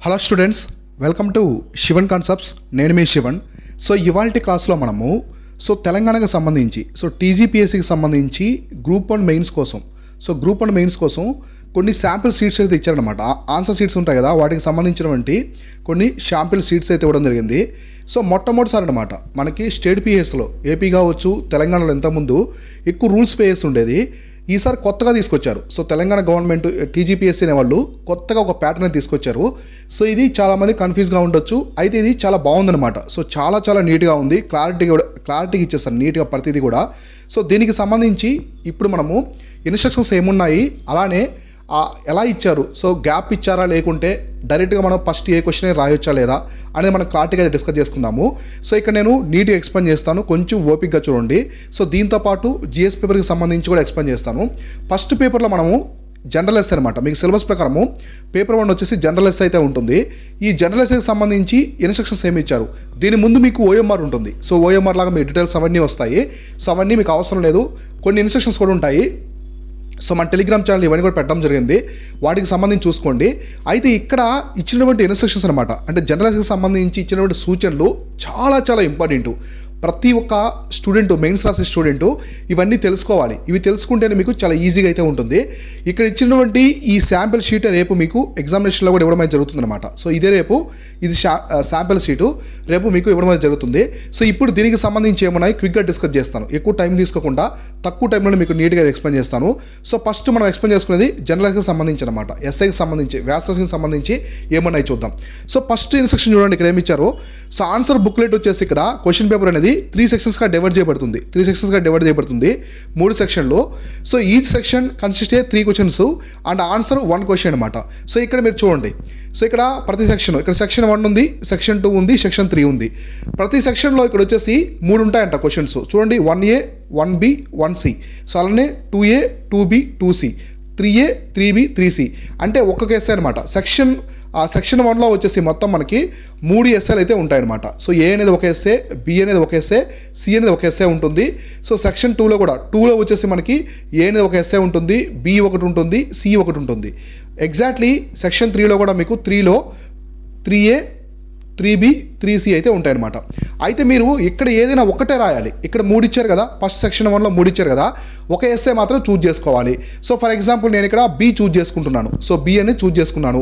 Hello students, welcome to Shivan concepts. నేను మీ Sivan. So ఇవాల్టి క్లాస్లో మనము తెలంగాణకు సంబంధించి టీజీపీఎస్సీకి సంబంధించి గ్రూప్ 1 మెయిన్స్ కోసం కొన్ని శాంపిల్ సీట్స్ అయితే ఇచ్చారనమాట. ఆన్సర్ సీట్స్ ఉంటాయి కదా, వాటికి సంబంధించినటువంటి కొన్ని శాంపిల్ సీట్స్ అయితే ఇవ్వడం జరిగింది. మొట్టమొదటిసారి అనమాట మనకి స్టేట్ పిఎస్లో ఏపీ కావచ్చు, తెలంగాణలో ఇంతకుముందు ఎక్కువ రూల్స్ పిఎస్ ఉండేది. ఈసారి కొత్తగా తీసుకొచ్చారు. తెలంగాణ గవర్నమెంట్ టీజీపీఎస్సీ అనే వాళ్ళు కొత్తగా ఒక ప్యాటర్న్ తీసుకొచ్చారు. ఇది చాలామంది కన్ఫ్యూజ్గా ఉండొచ్చు, అయితే ఇది చాలా బాగుందన్నమాట. చాలా నీట్గా ఉంది, క్లారిటీగా ఇచ్చేస్తారు నీట్గా ప్రతిదీ కూడా. దీనికి సంబంధించి ఇప్పుడు మనము ఇన్స్ట్రక్షన్స్ ఏమున్నాయి, అలానే ఎలా ఇచ్చారు, గ్యాప్ ఇచ్చారా లేకుంటే డైరెక్ట్గా మనం ఫస్ట్ ఏ క్వశ్చన్ రాయొచ్చా లేదా అనేది మనం క్లారిటీగా డిస్కస్ చేసుకుందాము. ఇక్కడ నేను నీట్గా ఎక్స్ప్లెయిన్ చేస్తాను, కొంచెం ఓపిక్గా చూడండి. దీంతోపాటు జిఎస్ పేపర్కి సంబంధించి కూడా ఎక్స్ప్లెయిన్ చేస్తాను. ఫస్ట్ పేపర్లో మనము జనరల్ ఎస్సే అనమాట. మీకు సిలబస్ ప్రకారము పేపర్ 1 వచ్చేసి జనరల్ ఎస్సే అయితే ఉంటుంది. ఈ జనరల్ ఎస్సేకి సంబంధించి ఇన్స్ట్రక్షన్స్ ఏమి ఇచ్చారు, దీని ముందు మీకు ఓఎంఆర్ ఉంటుంది. ఓఎంఆర్ లాగా మీ డీటెయిల్స్ అవన్నీ వస్తాయి. అవన్నీ మీకు అవసరం లేదు, కొన్ని ఇన్స్ట్రక్షన్స్ కూడా ఉంటాయి. మన టెలిగ్రామ్ ఛానల్ ఇవన్నీ కూడా పెట్టడం జరిగింది, వాటికి సంబంధించి చూసుకోండి. అయితే ఇక్కడ ఇచ్చినటువంటి ఇన్స్ట్రక్షన్స్ అనమాట, అంటే జనరల్స్కి సంబంధించి ఇచ్చినటువంటి సూచనలు చాలా ఇంపార్టెంట్. ప్రతి ఒక్క స్టూడెంట్, మెయిన్స్ రాసే స్టూడెంట్ ఇవన్నీ తెలుసుకోవాలి. ఇవి తెలుసుకుంటేనే మీకు చాలా ఈజీగా అయితే ఉంటుంది. ఇక్కడ ఇచ్చినటువంటి ఈ శాంపిల్ షీట్ రేపు మీకు ఎగ్జామినేషన్లో కూడా ఇవ్వడం అయితే జరుగుతుంది అనమాట. ఇదే రేపు, ఇది శాంపిల్ షీటు రేపు మీకు ఇవ్వడం అయితే జరుగుతుంది. ఇప్పుడు దీనికి సంబంధించి ఏమన్నాయి క్విక్గా డిస్కస్ చేస్తాను, ఎక్కువ టైం తీసుకోకుండా తక్కువ టైంలో మీకు నీట్గా ఎక్స్ప్లెయిన్ చేస్తాను. ఫస్ట్ మనం ఎక్స్ప్లెయిన్ చేసుకునేది జనరల్కి సంబంధించి అనమాట, ఎస్ఐకి సంబంధించి, వ్యాసకి సంబంధించి ఏమన్నాయి చూద్దాం. ఫస్ట్ ఇన్స్ట్రక్షన్ చూడండి, ఇక్కడ ఏమి ఇచ్చారు. ఆన్సర్ బుక్లెట్ వచ్చేసి ఇక్కడ క్వశ్చన్ పేపర్ అనేది 3 సెక్షన్స్గా డివైడ్ చేయబడుతుంది. 3 సెక్షన్లో. Each section consist 3 questions and answer 1 question అనమాట. ఇక్కడ మీరు చూడండి, ఇక్కడ ప్రతి సెక్షన్, ఇక్కడ సెక్షన్ 1 ఉంది, సెక్షన్ 2 ఉంది, సెక్షన్ 3 ఉంది. ప్రతి సెక్షన్లో ఇక్కడ వచ్చేసి 3 ఉంటాయంట క్వశ్చన్స్. చూడండి, 1A 1B 1C, అలానే 2A 2B 2C, 3A 3B 3C, అంటే ఒక్కొక్క ఎస్ఐ అనమాట. సెక్షన్ 1లో వచ్చేసి మొత్తం మనకి 3 ఎస్ఏలు అయితే ఉంటాయన్నమాట. ఏ అనేది ఒక ఎస్ఏ, బి అనేది ఒక ఎస్ఏ, సి అనేది ఒక ఎస్ఏ ఉంటుంది. సెక్షన్ 2లో కూడా 2లో వచ్చేసి మనకి ఏ అనేది ఒక ఎస్ఏ ఉంటుంది, బి ఒకటి ఉంటుంది, సి ఒకటి ఉంటుంది. ఎగ్జాక్ట్లీ సెక్షన్ 3లో కూడా మీకు 3లో 3A 3B 3C అయితే ఉంటాయన్నమాట. అయితే మీరు ఇక్కడ ఏదైనా ఒక్కటే రాయాలి. ఇక్కడ 3 ఇచ్చారు కదా, ఫస్ట్ సెక్షన్ 1లో 3 ఇచ్చారు కదా, ఒక ఎస్ఏ మాత్రం చూజ్ చేసుకోవాలి. ఫర్ ఎగ్జాంపుల్ నేను ఇక్కడ బి చూజ్ చేసుకుంటున్నాను, బి అనేది చూజ్ చేసుకున్నాను.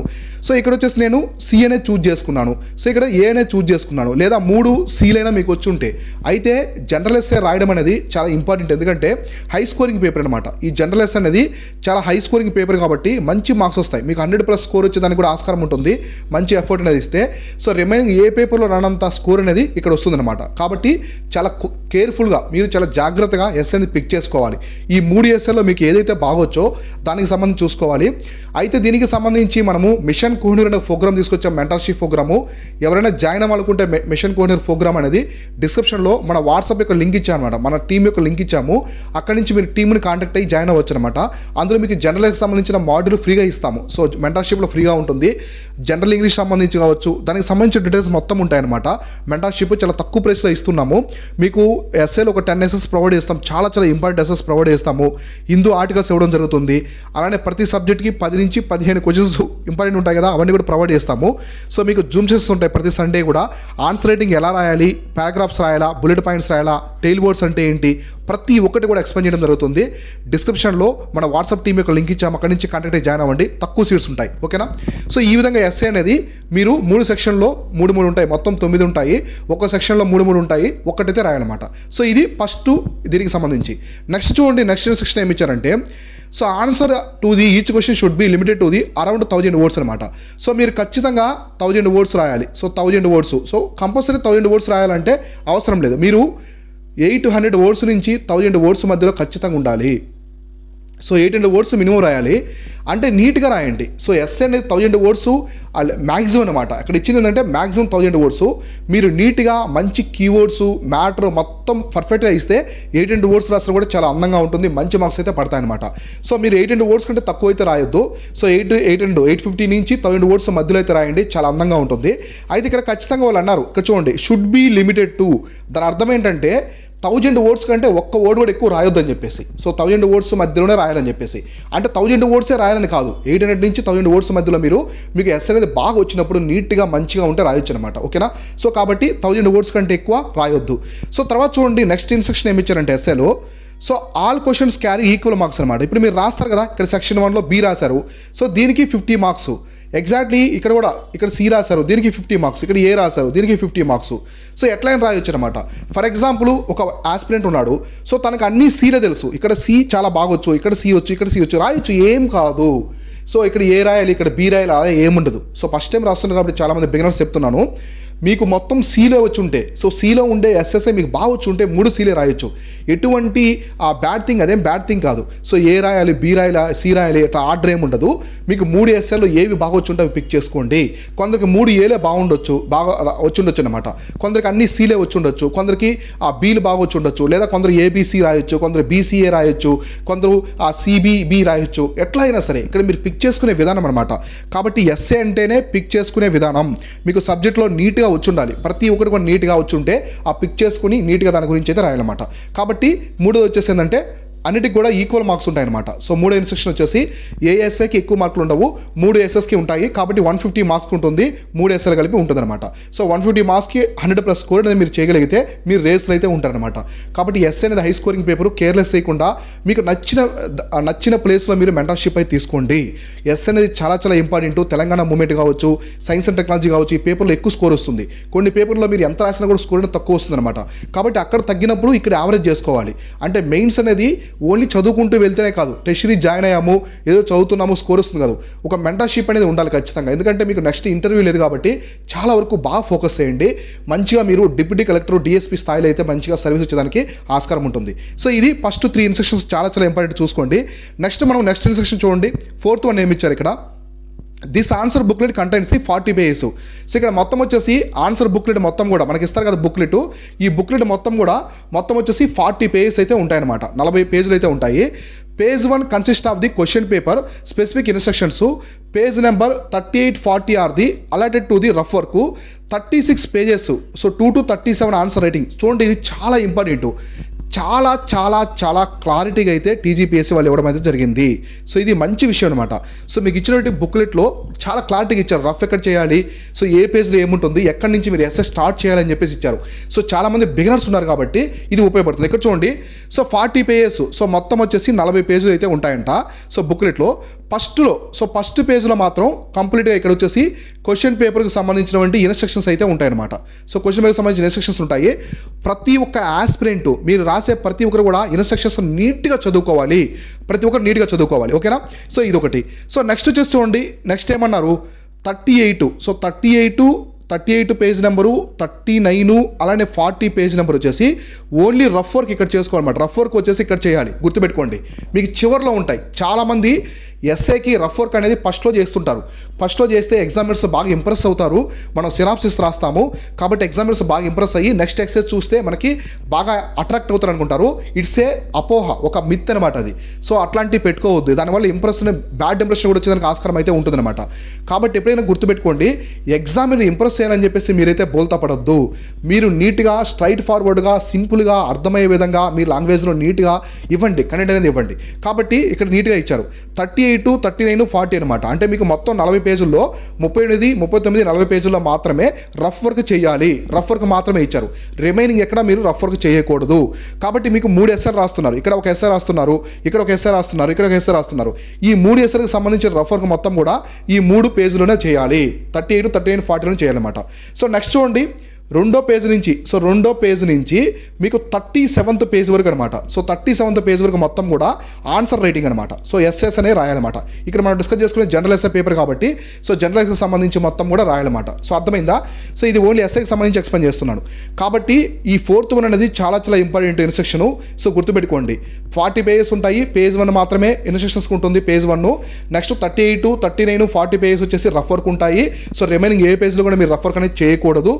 ఇక్కడ వచ్చేసి నేను సి అనేది చూజ్ చేసుకున్నాను, ఇక్కడ ఏ అనేది చూజ్ చేసుకున్నాను, లేదా 3 సీలైనా మీకు వచ్చి ఉంటే. అయితే జనరల్ ఎస్ఏ రాయడం అనేది చాలా ఇంపార్టెంట్, ఎందుకంటే హై స్కోరింగ్ పేపర్ అనమాట. ఈ జనరల్ ఎస్ఏ అనేది చాలా హై స్కోరింగ్ పేపర్ కాబట్టి మంచి మార్క్స్ వస్తాయి, మీకు 100+ స్కోర్ వచ్చేదానికి కూడా ఆస్కారం ఉంటుంది, మంచి ఎఫర్ట్ అనేది ఇస్తే. రిమైనింగ్ ఏ పేపర్లో రానంత స్కోర్ అనేది ఇక్కడ వస్తుందన్నమాట. కాబట్టి చాలా కేర్ఫుల్గా మీరు చాలా జాగ్రత్తగా ఎస్ఏని పిక్ చేసుకోవాలి. ఈ 3 ఎస్ఏలో మీకు ఏదైతే బాగొచ్చో దానికి సంబంధించి చూసుకోవాలి. అయితే దీనికి సంబంధించి మనము మిషన్ కోహినూర్ అనే ప్రోగ్రామ్ తీసుకొచ్చాం, మెంటర్షిప్ ప్రోగ్రాము. ఎవరైనా జాయిన్ అవ్వాలనుకుంటే మిషన్ కోహినూర్ ప్రోగ్రామ్ అనేది డిస్క్రిప్షన్లో మన వాట్సాప్ యొక్క లింక్ ఇచ్చామన్నమాట, మన టీం యొక్క లింక్ ఇచ్చాము. అక్కడి నుంచి మీరు టీంని కాంటాక్ట్ అయ్యి జాయిన్ అవ్వచ్చు అనమాట. అందులో మీకు జనరల్కి సంబంధించిన మాడ్యూల్ ఫ్రీగా ఇస్తాము. మెంటర్షిప్లో ఫ్రీగా ఉంటుంది. జనరల్ ఇంగ్లీష్ సంబంధించి కావచ్చు, దానికి సంబంధించిన డీటెయిల్స్ మొత్తం ఉంటాయన్నమాట. మెంటర్షిప్ చాలా తక్కువ ప్రైస్లో ఇస్తున్నాము. మీకు ఎస్ఏలో ఒక 10 ఎస్ఎస్ ప్రొవైడ్ చేస్తాం, చాలా ఇంపార్టెంట్ ఎస్ఎస్ ప్రొవైడ్ చేస్తాము. హిందూ ఆర్టికల్స్ ఇవ్వడం జరుగుతుంది. అలానే ప్రతి సబ్జెక్ట్కి 10 నుంచి 15 క్వశ్చన్స్ ఇంపార్టెంట్ ఉంటాయి కదా, అవన్నీ కూడా ప్రొవైడ్ చేస్తాము. మీకు జూమ్ సెషన్స్ ఉంటాయి ప్రతి సండే కూడా. ఆన్సర్ రైటింగ్ ఎలా రాయాలి, పారాగ్రాఫ్స్ రాయాలా, బుల్లెట్ పాయింట్స్ రాయాలా, టెయిల్ వర్డ్స్ అంటే ఏంటి, ప్రతి ఒక్కటి కూడా ఎక్స్ప్లెయిన్ చేయడం జరుగుతుంది. డిస్క్రిప్షన్లో మన వాట్సాప్ టీం యొక్క లింక్ ఇచ్చాము, అక్కడి నుంచి కాంటాక్ట్ అయ్యి జాయిన్ అవ్వండి, తక్కువ సీట్స్ ఉంటాయి. ఓకేనా? ఈ విధంగా ఎస్ఏ అనేది మీరు 3 సెక్షన్లో 3 ఉంటాయి, మొత్తం 9 ఉంటాయి. ఒక్కో సెక్షన్లో 3 ఉంటాయి, ఒక్కటైతే రాయాలన్నమాట. ఇది ఫస్ట్ దీనికి సంబంధించి. నెక్స్ట్ చూడండి, నెక్స్ట్ సెక్షన్ ఏమి ఇచ్చారంటే, answer to the each question should be limited to the around 1000 words అనమాట. మీరు ఖచ్చితంగా 1000 వర్డ్స్ రాయాలి. 1000 వర్డ్స్, కంపల్సరీ 1000 వర్డ్స్ రాయాలంటే అవసరం లేదు, మీరు 800 వర్డ్స్ నుంచి 1000 వర్డ్స్ మధ్యలో ఖచ్చితంగా ఉండాలి. 800 వర్డ్స్ మినిమం రాయాలి, అంటే నీట్గా రాయండి. ఎస్ఏ అనేది 1000 వర్డ్స్ మ్యాక్సిమం అనమాట. అక్కడ ఇచ్చింది ఏంటంటే మ్యాక్సిమం 1000 వర్డ్స్. మీరు నీట్గా మంచి కీవర్డ్స్, మ్యాటర్ మొత్తం పర్ఫెక్ట్గా ఇస్తే 800 వర్డ్స్ రాసిన కూడా చాలా అందంగా ఉంటుంది, మంచి మార్క్స్ అయితే పడతాయి అనమాట. మీరు 800 వర్డ్స్ కంటే తక్కువ అయితే రాయొద్దు. 850 నుంచి 1000 వర్డ్స్ మధ్యలో అయితే రాయండి, చాలా అందంగా ఉంటుంది. అయితే ఇక్కడ ఖచ్చితంగా వాళ్ళు అన్నారు, ఇక్కడ చూడండి, షుడ్ బి లిమిటెడ్ టు, దాని అర్థం ఏంటంటే 1000 words కంటే ఒక్క వర్డ్ కూడా ఎక్కువ రాయొద్దని చెప్పేసి. సో 1000 words మధ్యలోనే రాయాలని చెప్పేసి. అంటే 1000 words రాయాలని కాదు, 800 నుంచి 1000 words మధ్యలో మీకు ఎస్ అనేది బాగా వచ్చినప్పుడు నీట్గా మంచిగా ఉంటే రాయొచ్చు అనమాట. ఓకేనా? సో కాబట్టి 1000 words కంటే ఎక్కువ రాయొద్దు. సో తర్వాత చూడండి, నెక్స్ట్ ఇన్స్ట్రక్షన్ ఏమి ఇచ్చారంటే ఎస్ఏలో, so all questions carry equal marks అనమాట. ఇప్పుడు మీరు రాస్తారు కదా, ఇక్కడ సెక్షన్ 1లో బి రాశారు, సో దీనికి 50 మార్క్స్. ఎగ్జాక్ట్లీ ఇక్కడ కూడా ఇక్కడ సి రాశారు, దీనికి 50 మార్క్స్, ఇక్కడ ఏ రాశారు, దీనికి 50 మార్క్స్. సో ఎట్లయినా రాయొచ్చు అనమాట. ఫర్ ఎగ్జాంపుల్ ఒక ఆస్పిరెంట్ ఉన్నాడు, సో తనకు అన్ని సీలే తెలుసు, ఇక్కడ సి చాలా బాగొచ్చు, ఇక్కడ సి వచ్చు, ఇక్కడ సి వచ్చు, రాయొచ్చు, ఏం కాదు. సో ఇక్కడ ఏ రాయాలి, ఇక్కడ బి రాయాలి, అలా ఏముండదు. సో ఫస్ట్ టైం రాస్తున్నారు కాబట్టి చాలామంది బిగినర్స్ చెప్తున్నాను, మీకు మొత్తం సీలో వచ్చి ఉంటే, సో సీలో ఉండే ఎస్ఎస్ఐ మీకు బాగా వచ్చి ఉంటే 3 సీలే రాయొచ్చు. ఎటువంటి ఆ బ్యాడ్ థింగ్, అదేం బ్యాడ్ థింగ్ కాదు. సో ఏ రాయాలి, బి రాయాలి, సి రాయాలి, ఇట్లా ఆర్డర్ ఏమి ఉండదు. మీకు 3 ఎస్ఎల్లో ఏవి బాగా వచ్చి ఉంటే అవి పిక్ చేసుకోండి. కొందరికి 3 ఏలే బాగుండొచ్చు, బాగా వచ్చి ఉండొచ్చు అనమాట. కొందరికి అన్ని సీలే వచ్చి ఉండొచ్చు, కొందరికి ఆ బీలు బాగా వచ్చి ఉండొచ్చు, లేదా కొందరు ఏబీసీ రాయొచ్చు, కొందరు బీసీఏ రాయొచ్చు, కొందరు ఆ సిబిబి రాయొచ్చు. ఎట్లా అయినా సరే ఇక్కడ మీరు పిక్ చేసుకునే విధానం అనమాట. కాబట్టి ఎస్ఏ అంటేనే పిక్ చేసుకునే విధానం. మీకు సబ్జెక్ట్లో నీట్గా వచ్చి ఉండాలి, ప్రతి ఒక్కటి కూడా నీట్గా వచ్చి ఉంటే ఆ పిక్ చేసుకుని నీట్గా దాని గురించి అయితే రాయాలన్నమాట. కాబట్టి 3వ వచ్చేసి ఏంటంటే అన్నిటికి కూడా ఈక్వల్ మార్క్స్ ఉంటాయన్నమాట. సో 3వ ఇన్స్ట్రక్షన్ వచ్చేసి ఏ ఎస్ఐకి ఎక్కువ మార్కులు ఉండవు, 3 ఎస్ఎస్కి ఉంటాయి. కాబట్టి 150 మార్క్స్ ఉంటుంది, 3 ఎస్ఐలు కలిపి ఉంటుంది అనమాట. సో 150 మార్క్స్కి 100+ స్కోర్ అనేది మీరు చేయగలిగితే మీరు రేస్లో అయితే ఉంటారనమాట. కాబట్టి ఎస్ఐ అనేది హై స్కోరింగ్ పేపర్, కేర్లెస్ చేయకుండా మీకు నచ్చిన ప్లేస్లో మీరు మెంటర్షిప్ అయితే తీసుకోండి. ఎస్ఐ అనేది చాలా చాలా ఇంపార్టెంట్. తెలంగాణ మూమెంట్ కావచ్చు, సైన్స్ అండ్ టెక్నాలజీ కావచ్చు, ఈ పేపర్లో ఎక్కువ స్కోర్ వస్తుంది. కొన్ని పేపర్లో మీరు ఎంత రాసినా కూడా స్కోర్ అనేది తక్కువ వస్తుంది అనమాట. కాబట్టి అక్కడ తగ్గినప్పుడు ఇక్కడ యావరేజ్ చేసుకోవాలి. అంటే మెయిన్స్ అనేది ఓన్లీ చదువుకుంటూ వెళ్తేనే కాదు, టెస్టరీ జాయిన్ అయ్యాము, ఏదో చదువుతున్నాము, స్కోర్ వస్తుంది కాదు, ఒక మెంటర్షిప్ అనేది ఉండాలి ఖచ్చితంగా. ఎందుకంటే మీకు నెక్స్ట్ ఇంటర్వ్యూ లేదు కాబట్టి చాలా వరకు బాగా ఫోకస్ చేయండి. మంచిగా మీరు డిప్యూటీ కలెక్టర్, డిఎస్పీ స్థాయిలో అయితే మంచిగా సర్వీస్ వచ్చేదానికి ఆస్కారం ఉంటుంది. సో ఇది ఫస్ట్ 3 ఇన్స్ట్రక్షన్స్ చాలా చాలా ఇంపార్టెంట్ చూసుకోండి. నెక్స్ట్ ఇన్స్ట్రక్షన్ చూడండి, 4th వన్ ఏమి ఇచ్చారు ఇక్కడ, this answer booklet contains 40 pages. So ఇక్కడ మొత్తం వచ్చేసి ఆన్సర్ బుక్లెట్ మొత్తం కూడా మనకి ఇస్తారు కదా బుక్లెట్, ఈ బుక్లెట్ మొత్తం వచ్చేసి 40 pages అయితే ఉంటాయన్నమాట. 40 పేజీలు అయితే ఉంటాయి. Page 1 consist of the question paper, specific instructions. Page number 38-40 are the allotted to the rough work. 36 pages, so 2 to 37 answer writing. చూడండి, ఇది చాలా ఇంపార్టెంట్. చాలా చాలా చాలా క్లారిటీగా అయితే టీజీపీఎస్సీ వాళ్ళు ఇవ్వడం అయితే జరిగింది. సో ఇది మంచి విషయం అనమాట. సో మీకు ఇచ్చినటువంటి బుక్లెట్లో చాలా క్లారిటీగా ఇచ్చారు, రఫ్ ఎక్కడ చేయాలి, సో ఏ పేజ్లో ఏముంటుంది, ఎక్కడి నుంచి మీరు ఎస్ఎస్ స్టార్ట్ చేయాలని చెప్పేసి ఇచ్చారు. సో చాలామంది బిగినర్స్ ఉన్నారు కాబట్టి ఇది ఉపయోగపడుతుంది. ఇక్కడ చూడండి, సో 40 pages, సో మొత్తం వచ్చేసి 40 పేజీలు అయితే ఉంటాయంట. సో బుక్లెట్లో ఫస్ట్ పేజ్లో మాత్రం కంప్లీట్గా ఇక్కడ వచ్చేసి క్వశ్చన్ పేపర్కి సంబంధించినటువంటి ఇన్స్ట్రక్షన్స్ అయితే ఉంటాయన్నమాట. సో క్వశ్చన్ పేపర్కి సంబంధించిన ఇన్స్ట్రక్షన్స్ ఉంటాయి. ప్రతి ఒక్క ఆస్పిరెంట్ మీరు రాసే ప్రతి ఒక్కరు కూడా ఇన్స్ట్రక్షన్స్ నీట్గా చదువుకోవాలి, ప్రతి ఒక్కరు నీట్గా చదువుకోవాలి. ఓకేనా? సో ఇదొకటి. సో నెక్స్ట్ వచ్చేసి చూడండి, నెక్స్ట్ ఏమన్నారు, 38. సో 38 పేజ్ నెంబరు, 39 అలానే 40 పేజ్ నెంబర్ వచ్చేసి ఓన్లీ రఫ్ వర్క్ ఇక్కడ చేసుకోవాలన్నమాట. రఫ్ వర్క్ వచ్చేసి ఇక్కడ చేయాలి, గుర్తుపెట్టుకోండి. మీకు చివరిలో ఉంటాయి. చాలామంది ఎస్ఐకి రఫ్ వర్క్ అనేది ఫస్ట్లో చేస్తుంటారు. ఫస్ట్లో చేస్తే ఎగ్జామినర్స్ బాగా ఇంప్రెస్ అవుతారు. మనం సినాప్సిస్ రాస్తాము కాబట్టి ఎగ్జామినర్స్ బాగా ఇంప్రెస్ అయ్యి నెక్స్ట్ ఎక్సైజ్ చూస్తే మనకి బాగా అట్రాక్ట్ అవుతారు అనుకుంటారు. ఇట్స్ ఏ అపోహ, ఒక మిత్ అనమాట అది. సో అట్లాంటివి పెట్టుకోవద్దు, దానివల్ల బ్యాడ్ ఇంప్రెషన్ కూడా వచ్చేదానికి ఆస్కారం అయితే ఉంటుందన్నమాట. కాబట్టి ఎప్పుడైనా గుర్తుపెట్టుకోండి, ఎగ్జామినర్ ఇంప్రెస్ చేయాలని చెప్పేసి మీరైతే బోల్తా పడొద్దు. మీరు నీట్గా స్ట్రైట్ ఫార్వర్డ్గా సింపుల్గా అర్థమయ్యే విధంగా మీ లాంగ్వేజ్లో నీట్గా ఇవ్వండి, కంటెంట్ అనేది ఇవ్వండి. కాబట్టి ఇక్కడ నీట్గా ఇచ్చారు 38, 39, 40 అనమాట. అంటే మీకు మొత్తం 40 పేజీల్లో 38, 39, 40 పేజీల్లో మాత్రమే రఫ్ వర్క్ చేయాలి. రఫ్ వర్క్ మాత్రమే ఇచ్చారు, రిమైనింగ్ ఎక్కడ మీరు రఫ్ వర్క్ చేయకూడదు. కాబట్టి మీకు 3 ఎస్ఐ రాస్తున్నారు, ఇక్కడ ఒక ఎస్ఐ రాస్తున్నారు, ఇక్కడ ఒక ఎస్ఐ రాస్తున్నారు, ఇక్కడ ఒక ఎస్ఐ రాస్తున్నారు. ఈ 3 ఎస్ఐకి సంబంధించిన రఫ్ వర్క్ మొత్తం కూడా ఈ 3 పేజీలోనే చేయాలి. 38, 39, 40 చేయాలన్నమాట. సో నెక్స్ట్ చూడండి, రెండో పేజ్ నుంచి మీకు 37th పేజ్ వరకు అనమాట. సో 37th పేజ్ వరకు మొత్తం కూడా ఆన్సర్ రైటింగ్ అనమాట. సో ఎస్ఎస్ అనే రాయాలన్నమాట. ఇక్కడ మనం డిస్కస్ చేసుకునే జనరల్ ఎస్ఐ పేపర్ కాబట్టి సో జనరల్ ఎస్ఐకి సంబంధించి మొత్తం కూడా రాయాలన్నమాట. సో అర్థమైందా? సో ఇది ఓన్లీ ఎస్ఐకి సంబంధించి ఎక్స్ప్లెయిన్ చేస్తున్నాను. కాబట్టి ఈ 4th వన్ అనేది చాలా చాలా ఇంపార్టెంట్ ఇన్స్ట్రక్షన్. సో గుర్తుపెట్టుకోండి, 40 పేజెస్ ఉంటాయి, పేజ్ 1 మాత్రమే ఇన్స్ట్రక్షన్స్కి ఉంటుంది, పేజ్ 1. నెక్స్ట్ 38, 39, 40 పేజెస్ వచ్చేసి రఫ్ వర్క్ ఉంటాయి. సో రిమైనింగ్ ఏ పేజ్లో కూడా మీరు రఫ్ వర్క్ అనేది చేయకూడదు.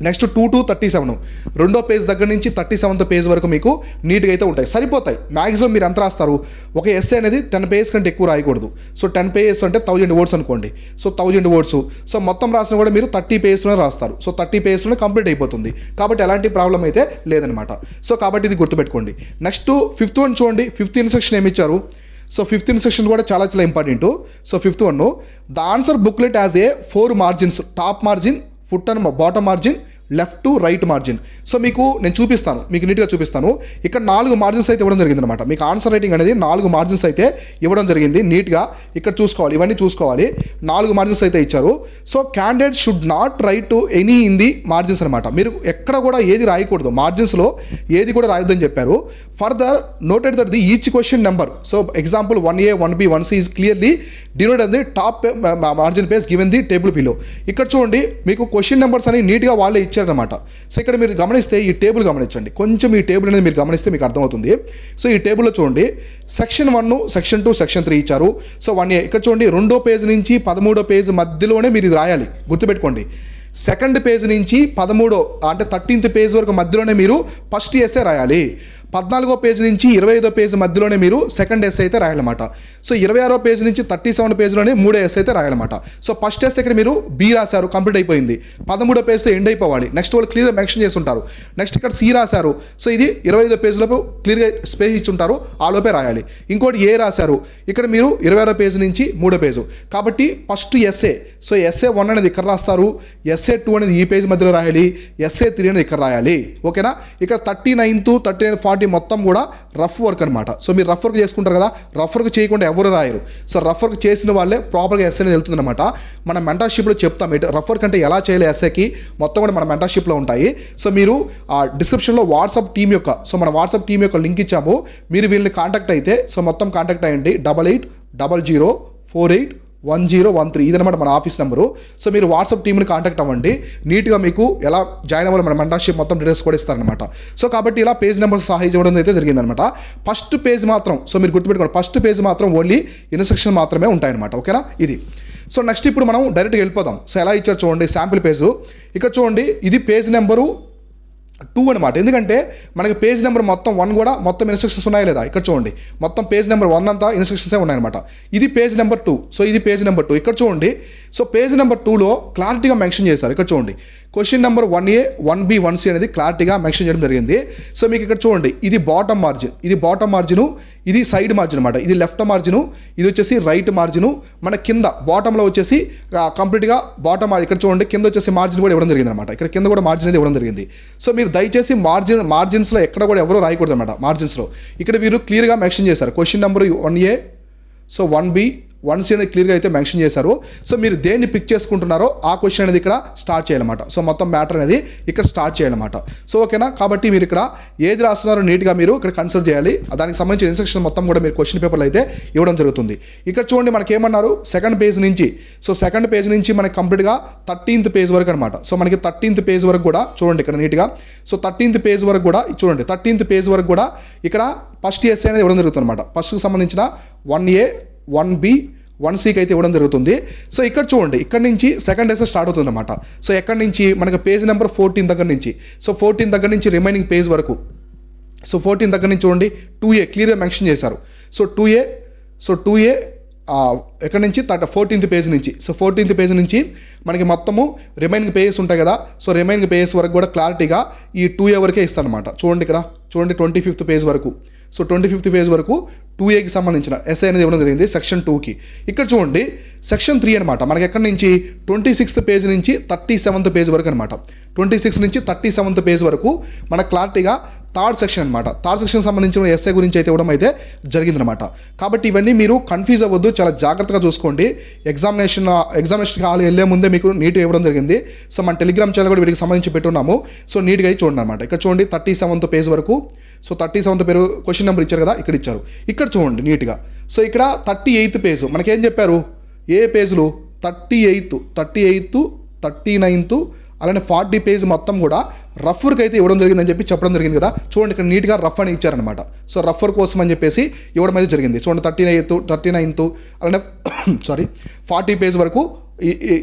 నెక్స్ట్ 2 to 37 రెండో పేజ్ దగ్గర నుంచి 37th పేజ్ వరకు మీకు నీట్గా అయితే ఉంటాయి, సరిపోతాయి. మ్యాక్సిమం మీరు ఎంత రాస్తారు, ఒక ఎస్సే అనేది 10 పేజ్ కంటే ఎక్కువ రాయకూడదు. సో 10 పేజెస్ అంటే 1000 words అనుకోండి. సో 1000 words, సో మొత్తం రాసిన కూడా మీరు 30 పేజెస్లోనే రాస్తారు. సో 30 పేజెస్లోనే కంప్లీట్ అయిపోతుంది, కాబట్టి ఎలాంటి ప్రాబ్లం అయితే లేదనమాట. సో కాబట్టి ఇది గుర్తుపెట్టుకోండి. నెక్స్ట్ 5th one చూడండి. 5th ఇన్స్ట్రక్షన్ ఏమి ఇచ్చారు, సో 5th ఇన్స్ట్రక్షన్ కూడా చాలా చాలా important. So 5th one, the answer booklet as a 4 margins, top margin, foot and bottom margin, left to right margin. So మీకు నేను చూపిస్తాను, మీకు నీట్గా చూపిస్తాను. ఇక్కడ 4 మార్జిన్స్ అయితే ఇవ్వడం జరిగింది అనమాట. మీకు ఆన్సర్ రైటింగ్ అనేది 4 మార్జిన్స్ అయితే ఇవ్వడం జరిగింది. నీట్గా ఇక్కడ చూసుకోవాలి, ఇవన్నీ చూసుకోవాలి. 4 మార్జిన్స్ అయితే ఇచ్చారు. So candidate should not right to any in the margins అనమాట. మీరు ఎక్కడ కూడా ఏది రాయకూడదు, మార్జిన్స్లో ఏది కూడా రాయొద్దని చెప్పారు. Further noted that the each question number, so example 1A 1B 1C is clearly denoted at the top margin page given the table below. ఇక్కడ చూడండి మీకు క్వశ్చన్ నెంబర్స్ అని నీట్గా వాళ్ళే ఇచ్చారనమాట. సో ఇక్కడ మీరు గమనిస్తే ఈ టేబుల్ గమనించండి, కొంచెం ఈ టేబుల్ అనేది మీరు గమనిస్తే మీకు అర్థమవుతుంది. సో ఈ టేబుల్లో చూడండి సెక్షన్ 1, సెక్షన్ 2, సెక్షన్ 3 ఇచ్చారు. సో 1A ఇక్కడ చూడండి 2వ పేజ్ నుంచి 13వ పేజ్ మధ్యలోనే మీరు ఇది రాయాలి, గుర్తుపెట్టుకోండి. 2nd పేజ్ నుంచి 13వ అంటే 13th పేజ్ వరకు మధ్యలోనే మీరు ఫస్ట్ ఎస్సే రాయాలి. 14వ పేజ్ నుంచి 25వ పేజ్ మధ్యలోనే మీరు సెకండ్ ఎస్సే అయితే రాయాలన్నమాట. సో 26వ పేజ్ నుంచి 37వ పేజ్లోనే 3వ ఎస్సే అయితే రాయాలన్నమాట. సో ఫస్ట్ ఎస్సే ఇక్కడ మీరు బి రాశారు, కంప్లీట్ అయిపోయింది. 13వ పేజ్తో ఎండ్ అయిపోవాలి. నెక్స్ట్ వాళ్ళు క్లియర్గా మెన్షన్ చేసి ఉంటారు. నెక్స్ట్ ఇక్కడ సి రాశారు, సో ఇది 25వ పేజ్లో క్లియర్గా స్పేస్ ఇచ్చి ఉంటారు, ఆ లోపే రాయాలి. ఇంకోటి ఏ రాశారు, ఇక్కడ మీరు 26వ పేజ్ నుంచి 3వ పేజు, కాబట్టి ఫస్ట్ ఎస్సే. సో ఎస్సే 1 అనేది ఇక్కడ రాస్తారు, ఎస్సే 2 అనేది ఈ పేజ్ మధ్యలో రాయాలి, ఎస్సే 3 అనేది ఇక్కడ రాయాలి. ఓకేనా. ఇక్కడ 39th 39 40 మొత్తం కూడా రఫ్ వర్క్ అనమాట. సో మీరు రఫ్ వర్క్ చేసుకుంటారు కదా, రఫ్ వర్క్ చేయకుండా ఎవరు రాయరు. సో రఫ్ వర్క్ చేసిన వాళ్ళే ప్రాపర్గా ఎస్సే అనేది వెళ్తుంది అనమాట. మన మెంటర్షిప్లో చెప్తాం రఫ్ వర్క్ అంటే ఎలా చేయాలి ఎస్సేకి, మొత్తం కూడా మన మెంటర్షిప్లో ఉంటాయి. సో మీరు ఆ డిస్క్రిప్షన్లో వాట్సాప్ టీమ్ యొక్క, సో మన వాట్సాప్ టీమ్ యొక్క లింక్ ఇచ్చాము, మీరు వీళ్ళని కాంటాక్ట్ అయితే సో మొత్తం కాంటాక్ట్ అయ్యండి. 8800481013 ఇదనమాట మన ఆఫీస్ నెంబరు. సో మీరు వాట్సాప్ టీమ్ని కాంటాక్ట్ అవ్వండి. నీట్గా మీకు ఎలా జాయిన్ అవ్వాలి మన మెంటర్షిప్ మొత్తం డీటెయిల్స్ కూడా ఇస్తారనమాట. సో కాబట్టి ఇలా పేజ్ నెంబర్ సహా ఇవ్వడం అయితే జరిగిందనమాట. ఫస్ట్ పేజ్ మాత్రం, సో మీరు గుర్తుపెట్టుకోండి, ఫస్ట్ పేజ్ మాత్రం ఓన్లీ ఇన్స్ట్రక్షన్ మాత్రమే ఉంటాయన్నమాట. ఓకేనా. ఇది సో నెక్స్ట్ ఇప్పుడు మనం డైరెక్ట్గా వెళ్ళిపోదాం. సో ఎలా ఇచ్చారు చూడండి, శాంపిల్ పేజు ఇక్కడ చూడండి. ఇది పేజ్ నెంబరు 2 అనమాట. ఎందుకంటే మనకి పేజ్ నెంబర్ మొత్తం 1 కూడా మొత్తం ఇన్స్ట్రక్షన్స్ ఉన్నాయా లేదా, ఇక్కడ చూడండి మొత్తం పేజ్ నెంబర్ 1 అంతా ఇన్స్ట్రక్షన్సే ఉన్నాయన్నమాట. ఇది పేజ్ నెంబర్ 2, సో ఇది పేజ్ నెంబర్ 2 ఇక్కడ చూడండి. సో పేజ్ నెంబర్ 2లో క్లారిటీగా మెన్షన్ చేశారు. ఇక్కడ చూడండి question number 1A 1B 1C అనేది క్లారిటీగా మెన్షన్ చేయడం జరిగింది. సో మీకు ఇక్కడ చూడండి ఇది బాటమ్ మార్జిన్, ఇది బాటమ్ మార్జిను, ఇది సైడ్ మార్జిన్ అనమాట, ఇది లెఫ్ట్ మార్జిను, ఇది వచ్చేసి రైట్ మార్జిను. మన కింద బాటంలో వచ్చేసి కంప్లీట్గా బాటమ్ ఇక్కడ చూడండి కింద వచ్చేసి మార్జిన్ కూడా ఇవ్వడం జరిగింది అనమాట. ఇక్కడ కింద కూడా మార్జిన్ అనేది ఇవ్వడం జరిగింది. సో మీరు దయచేసి మార్జిన్స్లో ఎక్కడ కూడా ఎవరో రాయకూడదు అనమాట. మార్జిన్స్లో ఇక్కడ వీరు క్లియర్గా మెన్షన్ చేశారు. Question number 1A, so 1B 1C అనేది క్లియర్గా అయితే మెన్షన్ చేశారు. సో మీరు దేన్ని పిక్ చేసుకుంటున్నారో ఆ క్వశ్చన్ అనేది ఇక్కడ స్టార్ట్ చేయాలన్నమాట. సో మొత్తం మ్యాటర్ అనేది ఇక్కడ స్టార్ట్ చేయాలన్నమాట. సో ఓకేనా. కాబట్టి మీరు ఇక్కడ ఏది రాస్తున్నారో నీట్గా మీరు ఇక్కడ కన్సిడర్ చేయాలి. దానికి సంబంధించిన ఇన్స్ట్రక్షన్ మొత్తం కూడా మీరు క్వశ్చన్ పేపర్లో అయితే ఇవ్వడం జరుగుతుంది. ఇక్కడ చూడండి మనకి ఏమన్నారు, సెకండ్ పేజ్ నుంచి, సో సెకండ్ పేజ్ నుంచి మనకి కంప్లీట్గా 13th పేజ్ వరకు అనమాట. సో మనకి 13th పేజ్ వరకు కూడా చూడండి ఇక్కడ నీట్గా. సో 13th పేజ్ వరకు కూడా చూడండి, 13th పేజ్ వరకు కూడా ఇక్కడ ఫస్ట్ ఎస్సే అనేది ఇవ్వడం జరుగుతుంది అనమాట. ఫస్ట్కి సంబంధించిన 1A 1B 1Cకి అయితే ఇవ్వడం జరుగుతుంది. సో ఇక్కడ చూడండి, ఇక్కడ నుంచి సెకండ్ ఎస్సే స్టార్ట్ అవుతుంది అనమాట. సో ఎక్కడి నుంచి మనకి పేజ్ నెంబర్ 14 దగ్గర నుంచి, సో 14 దగ్గర నుంచి రిమైనింగ్ పేజ్ వరకు, సో 14 దగ్గర నుంచి చూడండి 2A క్లియర్గా మెన్షన్ చేశారు. సో 2A ఎక్కడి నుంచి 14th పేజ్ నుంచి, సో 14th పేజ్ నుంచి మనకి మొత్తము రిమైనింగ్ పేజెస్ ఉంటాయి కదా. సో రిమైనింగ్ పేజెస్ వరకు కూడా క్లారిటీగా ఈ 2A వరకే ఇస్తారనమాట. చూడండి ఇక్కడ చూడండి 25th పేజ్ వరకు, సో 25th పేజ్ వరకు 2Aకి సంబంధించిన ఎస్ఐ అనేది ఇవ్వడం జరిగింది సెక్షన్ 2కి. ఇక్కడ చూడండి సెక్షన్ 3 అనమాట. మనకి ఎక్కడి నుంచి 26th పేజ్ నుంచి 37th పేజ్ వరకు అనమాట. 26 నుంచి 37th పేజ్ వరకు మన క్లారిటీగా థర్డ్ సెక్షన్ అనమాట. థర్డ్ సెక్షన్ సంబంధించిన ఎస్ఐ గురించి అయితే ఇవ్వడం అయితే జరిగిందనమాట. కాబట్టి ఇవన్నీ మీరు కన్ఫ్యూజ్ అవ్వద్దు, చాలా జాగ్రత్తగా చూసుకోండి. ఎగ్జామినేషన్కి హాల్ వెళ్ళే ముందే మీకు నీట్గా ఇవ్వడం జరిగింది. సో మన టెలిగ్రామ్ ఛానల్ కూడా వీటికి సంబంధించి పెట్టున్నాము. సో నీట్గా అయితే చూడండి అనమాట. ఇక్కడ చూడండి 37th పేజ్ వరకు, సో 37th పేరు క్వశ్చన్ నెంబర్ ఇచ్చారు కదా, ఇక్కడ ఇచ్చారు. ఇక్కడ చూడండి నీట్గా. సో ఇక్కడ 38th పేజ్ మనకేం చెప్పారు, ఏ పేజ్లు 38th 39th అలానే 40 పేజ్ మొత్తం కూడా రఫ్ వర్క్ అయితే ఇవ్వడం జరిగిందని చెప్పడం జరిగింది కదా. చూడండి ఇక్కడ నీట్గా రఫ్ అని ఇచ్చారనమాట. సో రఫ్ వర్క్ కోసం అని చెప్పేసి ఇవ్వడం అయితే జరిగింది. చూడండి 39th అలానే 40 పేజ్ వరకు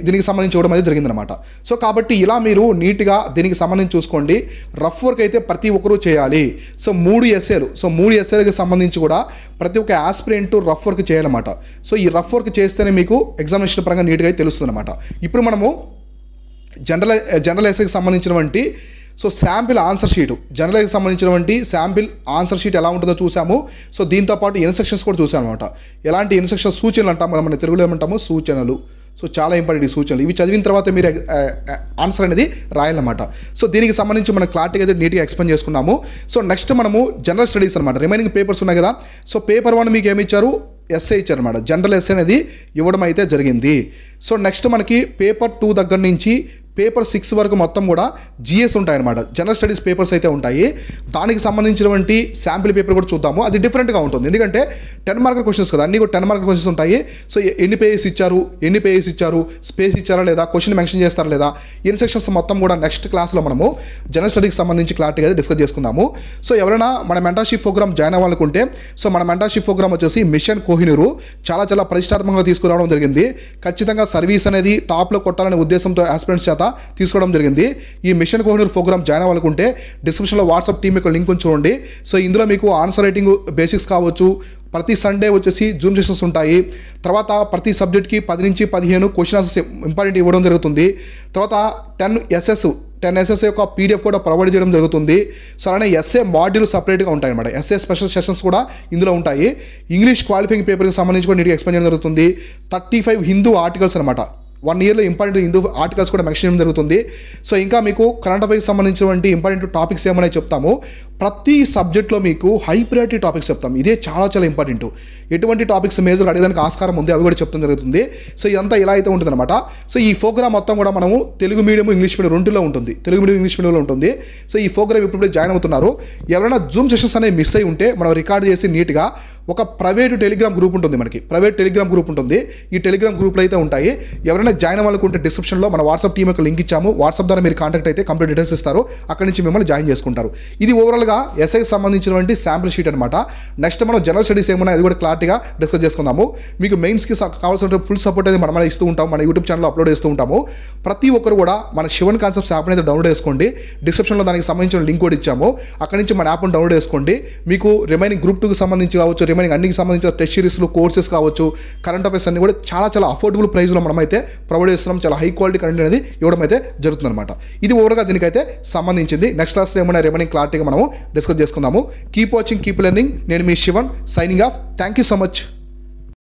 దీనికి సంబంధించి ఇవ్వడం అనేది జరిగిందనమాట. సో కాబట్టి ఇలా మీరు నీట్గా దీనికి సంబంధించి చూసుకోండి. రఫ్ వర్క్ అయితే ప్రతి ఒక్కరూ చేయాలి. సో 3 ఎస్ఏలకి సంబంధించి కూడా ప్రతి ఒక్క ఆస్పిరెంట్ రఫ్ వర్క్ చేయాలన్నమాట. సో ఈ రఫ్ వర్క్ చేస్తేనే మీకు ఎగ్జామినేషన్ పరంగా నీట్గా అయితే తెలుస్తుంది అనమాట. ఇప్పుడు మనము జనరల్ ఎస్ఏకి సంబంధించినటువంటి సో శాంపిల్ ఆన్సర్ షీట్, జనరల్కి సంబంధించినటువంటి శాంపిల్ ఆన్సర్ షీట్ ఎలా ఉంటుందో చూసాము. సో దీంతోపాటు ఇన్స్ట్రక్షన్స్ కూడా చూసాము అనమాట. ఎలాంటి ఇన్స్ట్రక్షన్స్, సూచనలు అంటాం మన తెలుగులో ఏమంటాము, సూచనలు. సో చాలా ఇంపార్టెంట్ ఈ సూచనలు. ఇవి చదివిన తర్వాత మీరు ఆన్సర్ అనేది రాయాలన్నమాట. సో దీనికి సంబంధించి మనం క్లారిటీగా అయితే నీట్గా ఎక్స్ప్లెయిన్ చేసుకున్నాము. సో నెక్స్ట్ మనము జనరల్ స్టడీస్ అనమాట. రిమైనింగ్ పేపర్స్ ఉన్నాయి కదా. సో పేపర్ 1 మీకు ఏమి ఇచ్చారు, ఎస్ఏ ఇచ్చారనమాట. జనరల్ ఎస్ఏ అనేది ఇవ్వడం అయితే జరిగింది. సో నెక్స్ట్ మనకి పేపర్ 2 దగ్గర నుంచి పేపర్ 6 వరకు మొత్తం కూడా జిఎస్ ఉంటాయన్నమాట. జనరల్ స్టడీస్ పేపర్స్ అయితే ఉంటాయి. దానికి సంబంధించినటువంటి శాంపిల్ పేపర్ కూడా చూద్దాము. అది డిఫరెంట్గా ఉంటుంది, ఎందుకంటే 10 మార్కుల క్వశ్చన్స్ కదా, అన్నీ కూడా 10 మార్కుల క్వశ్చన్స్ ఉంటాయి. సో ఎన్ని పేజెస్ ఇచ్చారు, స్పేస్ ఇచ్చారా లేదా, క్వశ్చన్ మెన్షన్ చేస్తారా లేదా, ఇన్స్ట్రక్షన్స్ మొత్తం కూడా నెక్స్ట్ క్లాస్లో మనము జనరల్ స్టడీకి సంబంధించి క్లారిటీగా డిస్కస్ చేసుకుందాము. సో ఎవరైనా మన మెంటర్షిప్ ప్రోగ్రామ్ జాయిన్ అవ్వాలనుకుంటే, సో మన మెంటర్షిప్ ప్రోగ్రామ్ వచ్చేసి మిషన్ కోహినూర్ చాలా ప్రతిష్టాత్మకంగా తీసుకురావడం జరిగింది. ఖచ్చితంగా సర్వీస్ అనేది టాప్లో కొట్టాలనే ఉద్దేశంతో ఆస్పిరెంట్స్ చేత తీసుకోవడం జరిగింది. ఈ మిషన్ కోహినూర్ ప్రోగ్రామ్ జాయిన్ అవ్వాలనుకుంటే డిస్క్రిప్షన్లో వాట్సాప్ టీమ్ యొక్క లింక్ చూడండి. సో ఇందులో మీకు ఆన్సర్ రైటింగ్ బేసిక్స్ కావచ్చు, ప్రతి సండే వచ్చేసి జూమ్ సెషన్స్ ఉంటాయి. తర్వాత ప్రతి సబ్జెక్ట్కి 10 నుంచి 15 క్వశ్చన్ ఆన్సర్స్ ఇంపార్టెంట్ ఇవ్వడం జరుగుతుంది. తర్వాత 10 ఎస్ఎస్ యొక్క పీడిఎఫ్ కూడా ప్రొవైడ్ చేయడం జరుగుతుంది. సో అలానే ఎస్ఏ మాడ్యూల్ సపరేట్గా ఉంటాయి అనమాట. ఎస్ఏ స్పెషల్ సెషన్స్ కూడా ఇందులో ఉంటాయి. ఇంగ్లీష్ క్వాలిఫైయింగ్ పేపర్కి సంబంధించి కూడా నీట్గా ఎక్స్ప్లెయిన్ చేయడం జరుగుతుంది. 35 హిందూ ఆర్టికల్స్ అనమాట. 1 ఇయర్లో ఇంపార్టెంట్ హిందూ ఆర్టికల్స్ కూడా మెన్షన్ చేయడం జరుగుతుంది. సో ఇంకా మీకు కరెంట్ అఫైర్స్కి సంబంధించినటువంటి ఇంపార్టెంట్ టాపిక్స్ ఏమైనా చెప్తాము. ప్రతి సబ్జెక్ట్లో మీకు హై ప్రయారిటీ టాపిక్స్ చెప్తాం. ఇదే చాలా ఇంపార్టెంట్. ఎటువంటి టాపిక్స్ మేజర్ అడిగేదానికి ఆస్కారం ఉంది అవి కూడా చెప్తాం జరుగుతుంది. సో ఇదంతా ఇలా అయితే ఉంటుందన్నమాట. సో ఈ ప్రోగ్రామ్ మొత్తం కూడా మనము తెలుగు మీడియం, ఇంగ్లీష్ మీడియం రెండులో ఉంటుంది. తెలుగు మీడియం, ఇంగ్లీష్ మీడియంలో ఉంటుంది. సో ఈ ప్రోగ్రామ్ ఇప్పుడు జాయిన్ అవుతున్నారు. ఎవరైనా జూమ్ సెషన్స్ అనేవి మిస్ అయి ఉంటే మనం రికార్డ్ చేసి నీట్గా ఒక ప్రైవేట్ టెలిగ్రామ్ గ్రూప్ ఉంటుంది. మనకి ప్రైవేట్ టెలిగ్రామ్ గ్రూప్ ఉంటుంది. ఈ టెలిగ్రామ్ గ్రూప్లో అయితే ఉంటాయి. ఎవరైనా జాయిన్ అవ్వాలనుకుంటే డిస్క్రిప్షన్లో మన వాట్సాప్ టీమ్ యొక్క లింక్ ఇచ్చాము. వాట్సాప్ ద్వారా మీరు కాంటాక్ట్ అయితే కంప్లీట్ డీటెయిల్స్ ఇస్తారు. అక్కడి నుంచి మిమ్మల్ని జాయిన్ చేసుకుంటారు. ఇది ఓవరాల్గా ఎస్ఐకి సంబంధించినటువంటి శాంపుల్ షీట్ అనమాట. నెక్స్ట్ మనం జనరల్ స్టడీస్ ఏమన్నా అది కూడా క్లారిటీగా డిస్కస్ చేసుకుందాము. మీకు మెయిన్స్కి కావాల్సిన ఫుల్ సపోర్ట్ అయితే మనం ఇస్తూ ఉంటాం. మన యూట్యూబ్ ఛానల్లో అప్లోడ్ చేస్తూ ఉంటాము. ప్రతి ఒక్కరు కూడా మన శివన్ కాన్సెప్ట్స్ యాప్ అయితే డౌన్లోడ్ చేసుకోండి. డిస్క్రిప్షన్లో దానికి సంబంధించిన లింక్ కూడా ఇచ్చాము. అక్కడి నుంచి మన యాప్ను డౌన్లోడ్ చేసుకోండి. మీకు రిమైనింగ్ గ్రూప్ 2కి సంబంధించి కావచ్చు, రిమైనింగ్ అన్నికి సంబంధించిన టెస్ట్ సిరీస్లు, కోర్సెస్ కావచ్చు, కరెంట్ అఫైర్స్ అన్ని కూడా చాలా అఫోర్డబుల్ ప్రైస్లో మనం అయితే ప్రొవైడ్ చేస్తున్నాం. చాలా హై క్వాలిటీ కంటెంట్ అనేది ఇవ్వడం అయితే జరుగుతుంది అనమాట. ఇది ఓవర్గా దీనికైతే సంబంధించింది. నెక్స్ట్ క్లాస్లో ఏమైనా రిమైనింగ్ క్లారిటీగా మనము డిస్కస్ చేసుకుందాము. Keep watching, keep learning. నేను మీ Sivan, signing off. Thank you so much.